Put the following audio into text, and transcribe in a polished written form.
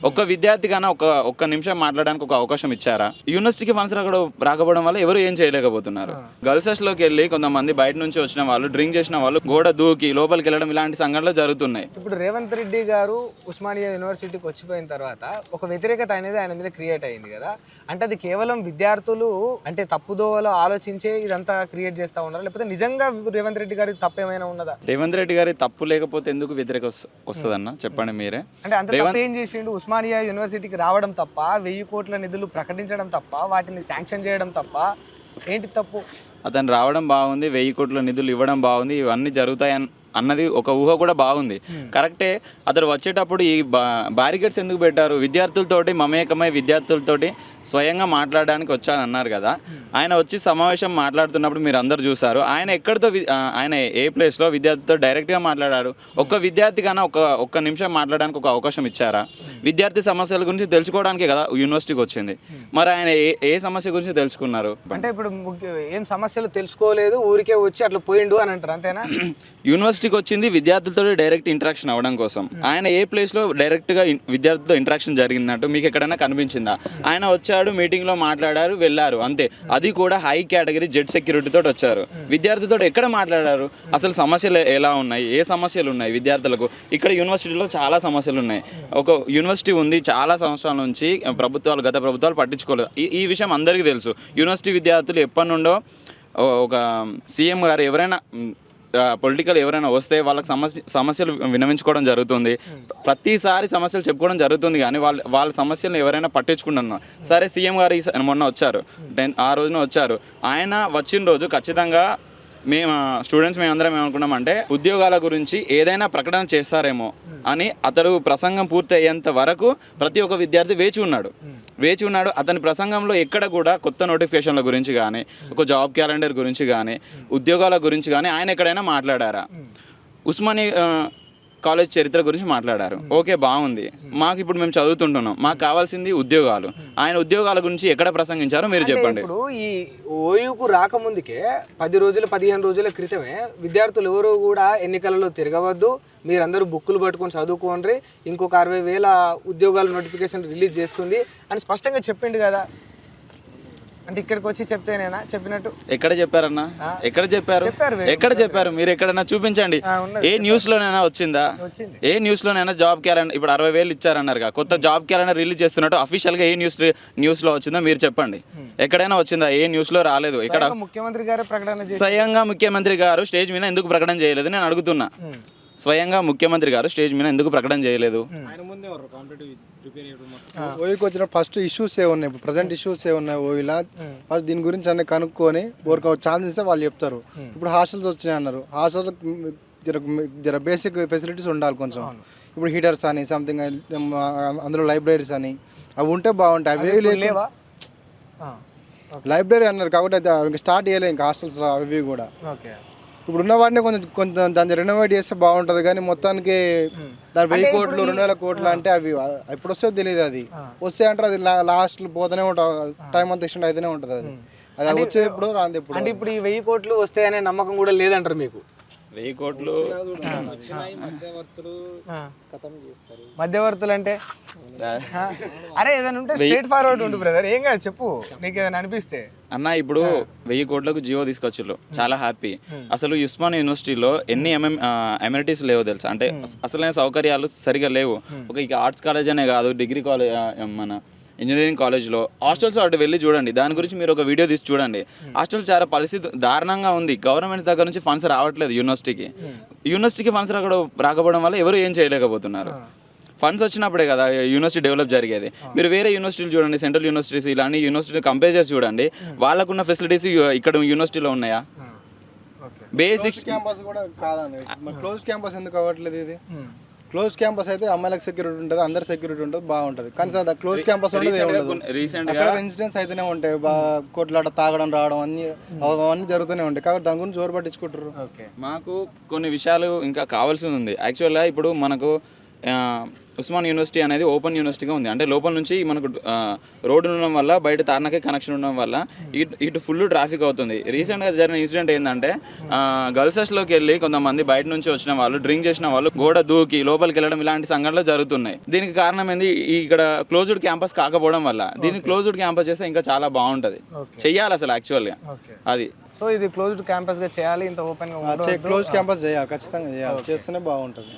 ఒక్క విద్యార్థికైనా ఒక్క నిమిషం మాట్లాడడానికి ఒక అవకాశం ఇచ్చారా? యూనివర్సిటీకి ఫండ్స్ రాకపోవడం వల్ల ఎవరు ఏం చేయలేకపోతున్నారు. గర్ల్స్ హాస్టల్లోకి వెళ్ళి కొంతమంది బయట నుంచి వచ్చిన వాళ్ళు, డ్రింక్ చేసిన వాళ్ళు గోడ దూకి లోపలికి వెళ్ళడం ఇలాంటి సంఘటనలు జరుగుతున్నాయి. ఇప్పుడు రేవంత్ రెడ్డి గారు ఉస్మానియా యూనివర్సిటీకి వచ్చిపోయిన తర్వాత ఒక వ్యతిరేకత అనేది ఆయన మీద క్రియేట్ అయింది కదా. అంటే అది కేవలం విద్యార్థులు అంటే తప్పుదోవలో ఆలోచించే ఇదంతా క్రియేట్ చేస్తూ ఉన్నారు, లేకపోతే నిజంగా రేవంత్ రెడ్డి గారి తప్పు ఏమైనా ఉన్నదా? రేవంత్ రెడ్డి గారి తప్పు లేకపోతే ఎందుకు వ్యతిరేక వస్తుందన్న చెప్పండి మీరే. అంటే అంత తప్పు ఏం చేసిండు? ఉస్మానియా యూనివర్సిటీకి రావడం తప్ప, 1000 కోట్ల నిధులు ప్రకటించడం తప్ప, వాటిని శాంక్షన్ చేయడం తప్ప ఏంటి తప్పు? అతను రావడం బాగుంది, 1000 కోట్ల నిధులు ఇవ్వడం బాగుంది, ఇవన్నీ జరుగుతాయి అన్నది ఒక ఊహ కూడా బాగుంది, కరెక్టే. అతను వచ్చేటప్పుడు ఈ బ్యారికేడ్స్ ఎందుకు పెట్టారు? విద్యార్థులతోటి మమేకమై విద్యార్థులతోటి స్వయంగా మాట్లాడడానికి వచ్చానన్నారు కదా. ఆయన వచ్చి సమావేశం మాట్లాడుతున్నప్పుడు మీరు అందరు చూసారు. ఆయన ఎక్కడితో ఆయన ఏ ప్లేస్లో విద్యార్థితో డైరెక్ట్గా మాట్లాడారు. ఒక్క విద్యార్థికైనా ఒక్క నిమిషం మాట్లాడడానికి ఒక అవకాశం ఇచ్చారా? విద్యార్థి సమస్యల గురించి తెలుసుకోవడానికే కదా యూనివర్సిటీకి వచ్చింది. మరి ఆయన ఏ సమస్య గురించి తెలుసుకున్నారు? అంటే ఇప్పుడు ఏం సమస్యలు తెలుసుకోలేదు, ఊరికే వచ్చి అట్లా పోయిండు అని అంటారు, అంతేనా? యూనివర్సిటీకి వచ్చింది విద్యార్థులతో డైరెక్ట్ ఇంటరాక్షన్ అవ్వడం కోసం. ఆయన ఏ ప్లేస్లో డైరెక్ట్గా విద్యార్థితో ఇంటరాక్షన్ జరిగినట్టు మీకు ఎక్కడైనా కనిపించిందా? ఆయన వచ్చాడు, మీటింగ్లో మాట్లాడారు, వెళ్ళారు, అంతే. అది కూడా హై కేటగిరీ జెడ్ సెక్యూరిటీతో వచ్చారు. విద్యార్థితో ఎక్కడ మాట్లాడారు? అసలు సమస్యలు ఎలా ఉన్నాయి, ఏ సమస్యలు ఉన్నాయి విద్యార్థులకు? ఇక్కడ యూనివర్సిటీలో చాలా సమస్యలు ఉన్నాయి. ఒక యూనివర్సిటీ ఉంది, చాలా సంవత్సరాల నుంచి గత ప్రభుత్వాలు పట్టించుకోలేదు. ఈ విషయం అందరికీ తెలుసు. యూనివర్సిటీ విద్యార్థులు ఎప్పటి నుండో ఒక సీఎం గారు ఎవరైనా పొలిటికల్ ఎవరైనా వస్తే వాళ్ళకి సమస్యలు వినవించుకోవడం జరుగుతుంది. ప్రతిసారి సమస్యలు చెప్పుకోవడం జరుగుతుంది, కానీ వాళ్ళ సమస్యలను ఎవరైనా పట్టించుకుంటున్నారు. సరే, సీఎం గారు మొన్న వచ్చారు, ఆ రోజున వచ్చారు. ఆయన వచ్చిన రోజు ఖచ్చితంగా స్టూడెంట్స్ మేమందరం ఏమనుకున్నామంటే ఉద్యోగాల గురించి ఏదైనా ప్రకటన చేస్తారేమో అని. అతడు ప్రసంగం పూర్తి అయ్యేంత వరకు ప్రతి ఒక్క విద్యార్థి వేచి ఉన్నాడు. అతని ప్రసంగంలో ఎక్కడ కూడా కొత్త నోటిఫికేషన్ల గురించి కానీ, ఒక జాబ్ క్యాలెండర్ గురించి కానీ, ఉద్యోగాల గురించి కానీ ఆయన ఎక్కడైనా మాట్లాడారా? ఉస్మానియా కాలేజ్ చరిత్ర గురించి మాట్లాడారు, ఓకే, బాగుంది. మాకు ఇప్పుడు మేము చదువుతుంటున్నాం, మాకు కావాల్సింది ఉద్యోగాలు. ఆయన ఉద్యోగాల గురించి ఎక్కడ ప్రసంగించారో మీరు చెప్పండి. ఇప్పుడు ఈ ఓయూకు రాకముందుకే 10 రోజులు 15 రోజుల క్రితమే విద్యార్థులు ఎవరు కూడా ఎన్నికలలో తిరగవద్దు, మీరందరూ బుక్కులు పట్టుకొని చదువుకోండి, ఇంకొక 60,000 ఉద్యోగాల నోటిఫికేషన్ రిలీజ్ చేస్తుంది అని స్పష్టంగా చెప్పిండు కదా. అంటే ఇక్కడికి వచ్చి చెప్తేనేనా చెప్పినట్టు? ఎక్కడ చెప్పారన్నా? ఎక్కడ చెప్పారు? మీరు ఎక్కడైనా చూపించండి. ఏ న్యూస్లోనైనా వచ్చిందా? ఏ న్యూస్లోనైనా జాబ్ క్యాలెండర్ ఇప్పుడు 60,000 ఇచ్చారన్నారు, కొత్త జాబ్ క్యాలెండర్ రిలీజ్ చేస్తున్నట్టు అఫీషియల్గా ఏ న్యూస్లో వచ్చిందో మీరు చెప్పండి. ఎక్కడైనా వచ్చిందా? ఏ న్యూస్లో రాలేదు. ఇక్కడ ముఖ్యమంత్రి గారు ప్రకటన స్వయంగా ముఖ్యమంత్రి గారు స్టేజ్ మీద ఎందుకు ప్రకటన చేయలేదు నేను అడుగుతున్నా. స్వయంగా ముఖ్యమంత్రి గారు స్టేజ్ మీద ఎందుకు ప్రకటన చేయలేదు? ఓయూకి వచ్చిన ఫస్ట్ ఇష్యూస్ ఏ ఉన్నాయి, ఇప్పుడు ప్రజెంట్ ఇష్యూస్ ఏ ఉన్నాయి ఓయూలా, ఫస్ట్ దీని గురించి అన్నీ కనుక్కొని వర్కౌట్ ఛాన్సెస్ వాళ్ళు చెప్తారు. ఇప్పుడు హాస్టల్స్ వచ్చినాయి అన్నారు, హాస్టల్ జర బేసిక్ ఫెసిలిటీస్ ఉండాలి కొంచెం. ఇప్పుడు హీటర్స్ అని సంథింగ్, అందులో లైబ్రరీస్ అని అవి ఉంటే బాగుంటాయి. అవి లేవా? లైబ్రరీ అన్నారు కాబట్టి ఇంకా స్టార్ట్ చేయలేదు ఇంకా హాస్టల్స్ అవి కూడా. ఇప్పుడు ఉన్న వాటిని కొంచెం దాన్ని రెనోవేట్ చేస్తే బాగుంటుంది, కానీ మొత్తానికి దాని 1000 కోట్లు 2000 కోట్లు అంటే అవి ఎప్పుడు వస్తుందో తెలియదు. అది వస్తే అంటే అది లాస్ట్ పోతూనే ఉంటుంది, టైం అంతా ఎక్స్టెండ్ అయితేనే ఉంటుంది. అది వచ్చేది ఎప్పుడు రాంది ఎప్పుడు. అంటే ఇప్పుడు ఈ 1000 కోట్లు వస్తాయనే నమ్మకం కూడా లేదంటారు మీకు? 1000 కోట్లు మధ్యవర్తులు అంటే అరే ఏదైనా ఉంటే స్ట్రైట్ ఫార్వర్డ్ ఉండు బ్రదర్, ఏం కాదు చెప్పు, నీకు ఏదైనా అనిపిస్తే. అన్న ఇప్పుడు 1000 కోట్లకు జియో తీసుకొచ్చిళ్ళు, చాలా హ్యాపీ. అసలు ఉస్మానియా యూనివర్సిటీలో ఎన్ని ఎమ్యూనిటీస్ లేవో తెలుసా? అంటే అసలైన సౌకర్యాలు సరిగా లేవు. ఒక ఇక ఆర్ట్స్ కాలేజ్ అనే కాదు, డిగ్రీ కాలేజ్, మన ఇంజనీరింగ్ కాలేజ్లో హాస్టల్స్ అటు వెళ్ళి చూడండి. దాని గురించి మీరు ఒక వీడియో తీసి చూడండి. హాస్టల్ చాలా పరిస్థితి దారుణంగా ఉంది. గవర్నమెంట్ దగ్గర నుంచి ఫండ్స్ రావట్లేదు యూనివర్సిటీకి ఫండ్స్ రాకపోవడం వల్ల ఎవరు ఏం చేయలేకపోతున్నారు. ఫండ్స్ వచ్చినప్పుడే కదా యూనివర్సిటీ డెవలప్ జరిగేది. మీరు వేరే యూనివర్సిటీలు చూడండి, సెంట్రల్ యూనివర్సిటీస్, ఇలాంటి యూనివర్సిటీ కంపేర్ చేసి చూడండి, వాళ్ళకున్న ఫెసిలిటీస్ ఇక్కడ యూనివర్సిటీలో ఉన్నాయా? బేసిక్స్ క్యాంపస్ కూడా కాదండి, క్లోజ్ క్యాంపస్ ఎందుకు అవ్వట్లేదు? ఇది క్లోజ్ క్యాంపస్ అయితే అమ్మాయిలకు సెక్యూరిటీ ఉంటుంది, అందరు సెక్యూరిటీ ఉంటుంది, బాగుంటుంది. కానీ సార్ క్లోజ్ క్యాంపస్ ఉండదు, అక్కడ ఇన్సిడెంట్స్ అయితేనే ఉంటాయి, కొట్లాట, తాగడం, రావడం అవన్నీ జరుగుతూనే ఉంటాయి. కాబట్టి దాని గురించి జోరు పట్టించుకుంటారు. మాకు కొన్ని విషయాలు ఇంకా కావాల్సి ఉంది. యాక్చువల్గా ఇప్పుడు మనకు ఉస్మాన్ యూనివర్సిటీ అనేది ఓపెన్ యూనివర్సిటీగా ఉంది. అంటే లోపల నుంచి మనకు రోడ్డు ఉండడం వల్ల బయట తార్నాకే కనెక్షన్ ఉండడం వల్ల ఇటు ఫుల్ ట్రాఫిక్ అవుతుంది. రీసెంట్గా జరిగిన ఇన్సిడెంట్ ఏంటంటే గర్ల్స్ హాస్టల్లోకి వెళ్ళి కొంతమంది బయట నుంచి వచ్చిన వాళ్ళు, డ్రింక్ చేసిన వాళ్ళు గోడ దూకి లోపలికి వెళ్ళడం ఇలాంటి సంఘటనలు జరుగుతున్నాయి. దీనికి కారణం ఏంది? ఇక్కడ క్లోజ్డ్ క్యాంపస్ కాకపోవడం వల్ల. దీన్ని క్లోజ్డ్ క్యాంపస్ చేస్తే ఇంకా చాలా బాగుంటుంది. చెయ్యాలి అసలు యాక్చువల్గా అది. సో ఇది క్లోజ్డ్ క్యాంపస్ గా చేయాలి, ఇంత ఓపెన్ గా క్లోజ్ క్యాంపస్ చేయాలి, ఖచ్చితంగా చేయాలి. చేస్తేనే బాగుంటుంది.